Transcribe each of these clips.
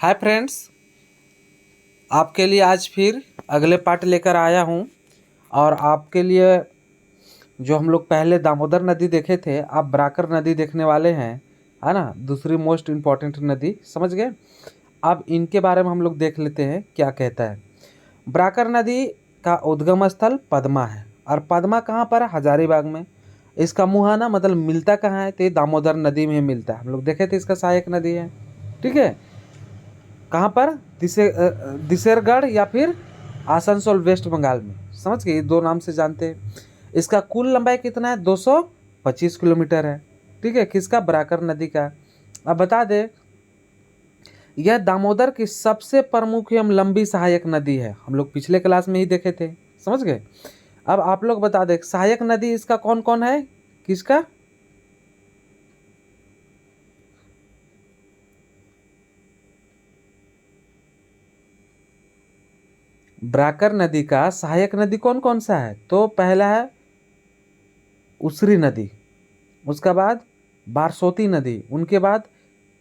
Hi friends, आपके लिए आज फिर अगले पार्ट लेकर आया हूँ। और आपके लिए जो हम लोग पहले दामोदर नदी देखे थे, आप ब्राकर नदी देखने वाले हैं, है ना। दूसरी मोस्ट इम्पॉर्टेंट नदी, समझ गए। अब इनके बारे में हम लोग देख लेते हैं क्या कहता है। ब्राकर नदी का उद्गम स्थल पद्मा है, और पद्मा कहाँ पर है? हजारीबाग में। इसका मुहाना मतलब मिलता कहाँ है? तो ये दामोदर नदी में मिलता है। हम लोग देखे थे, इसका सहायक नदी है। ठीक है, कहाँ पर? दिसेरगढ़ या फिर आसनसोल, वेस्ट बंगाल में। समझ गए, ये दो नाम से जानते हैं। इसका कुल लंबाई कितना है? 225 किलोमीटर है। ठीक है, किसका? ब्राकर नदी का। अब बता दे, यह दामोदर की सबसे प्रमुख एवं लंबी सहायक नदी है। हम लोग पिछले क्लास में ही देखे थे, समझ गए। अब आप लोग बता दे, सहायक नदी इसका कौन कौन है? किसका? ब्राकर नदी का सहायक नदी कौन कौन सा है? तो पहला है उसरी नदी, उसका बाद बारसोती नदी, उनके बाद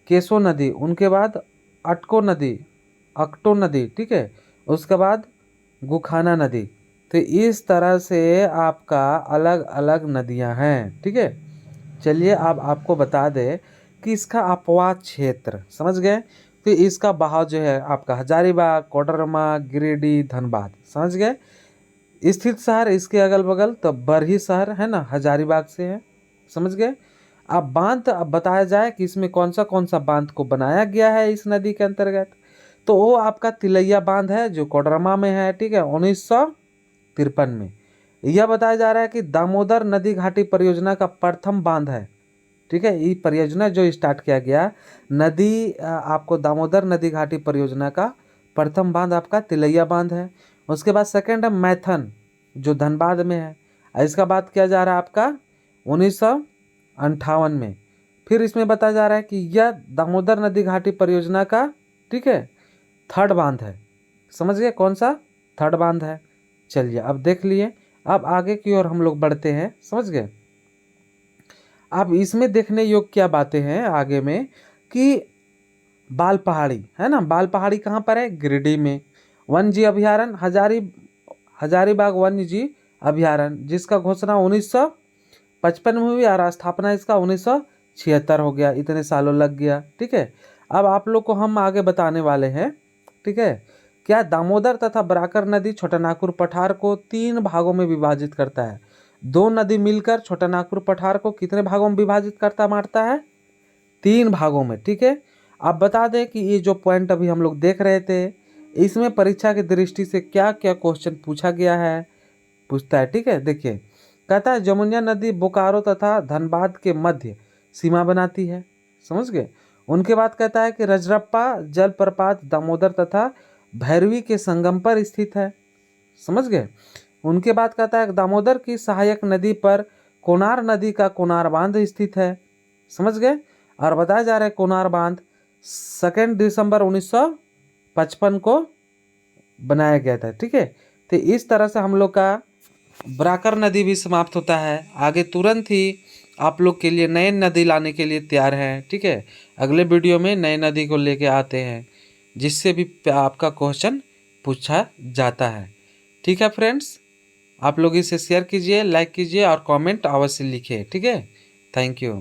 केसो नदी, उनके बाद अटको नदी, अकटो नदी। ठीक है, उसके बाद गुखाना नदी। तो इस तरह से आपका अलग अलग नदियां हैं। ठीक है, चलिए अब आपको बता दें कि इसका अपवाद क्षेत्र, समझ गए। तो इसका बहाव जो है आपका हजारीबाग, कोडरमा, गिरिडीह, धनबाद, समझ गए। स्थित शहर इसके अगल बगल तो बरही शहर है ना, हजारीबाग से है, समझ गए। अब बांध, अब बताया जाए कि इसमें कौन सा बांध को बनाया गया है इस नदी के अंतर्गत। तो वो आपका तिलैया बांध है, जो कोडरमा में है। ठीक है, 1953 में। यह बताया जा रहा है कि दामोदर नदी घाटी परियोजना का प्रथम बांध है। ठीक है, ये परियोजना जो स्टार्ट किया गया नदी आपको दामोदर नदी घाटी परियोजना का प्रथम बांध आपका तिलैया बांध है। उसके बाद सेकंड है मैथन, जो धनबाद में है। इसका बात किया जा रहा है आपका 1958 में। फिर इसमें बताया जा रहा है कि यह दामोदर नदी घाटी परियोजना का, ठीक है, थर्ड बांध है। समझ गए कौन सा थर्ड बांध है? चलिए अब देख लिए। अब आगे की ओर हम लोग बढ़ते हैं, समझ गए। अब इसमें देखने योग्य क्या बातें हैं आगे में, कि बाल पहाड़ी है ना। बाल पहाड़ी कहाँ पर है? गिरिडीह में। वन्य जीव अभ्यारण्य हजारीबाग वन्य जीव अभ्यारण्य, जिसका घोषणा 1955 में हुई और स्थापना इसका 1976 हो गया। इतने सालों लग गया। ठीक है, अब आप लोग को हम आगे बताने वाले हैं। ठीक है, क्या दामोदर तथा ब्राकर नदी छोटानागपुर पठार को 3 भागों में विभाजित करता है। दो नदी मिलकर छोटानागपुर पठार को कितने भागों में विभाजित करता मारता है? 3 भागों में। ठीक है, आप बता दें कि ये जो पॉइंट अभी हम लोग देख रहे थे, इसमें परीक्षा की दृष्टि से क्या क्या क्वेश्चन पूछा गया है, पूछता है। ठीक है, देखिए, कहता है जमुना नदी बोकारो तथा धनबाद के मध्य सीमा बनाती है। समझ गए। उनके बाद कहता है कि रजरप्पा जलप्रपात दामोदर तथा भैरवी के संगम पर स्थित है। समझ गए। उनके बाद कहता है कि दामोदर की सहायक नदी पर कोनार नदी का कोनार बांध स्थित है। समझ गए। और बताया जा रहा है कोनार बांध 2 दिसंबर 1955 को बनाया गया था। ठीक है, तो इस तरह से हम लोग का ब्राकर नदी भी समाप्त होता है। आगे तुरंत ही आप लोग के लिए नए नदी लाने के लिए तैयार हैं। ठीक है, अगले वीडियो में नए नदी को लेके आते हैं, जिससे भी आपका क्वेश्चन पूछा जाता है। ठीक है फ्रेंड्स, आप लोग इसे शेयर कीजिए, लाइक कीजिए और कमेंट अवश्य लिखिए। ठीक है, थैंक यू।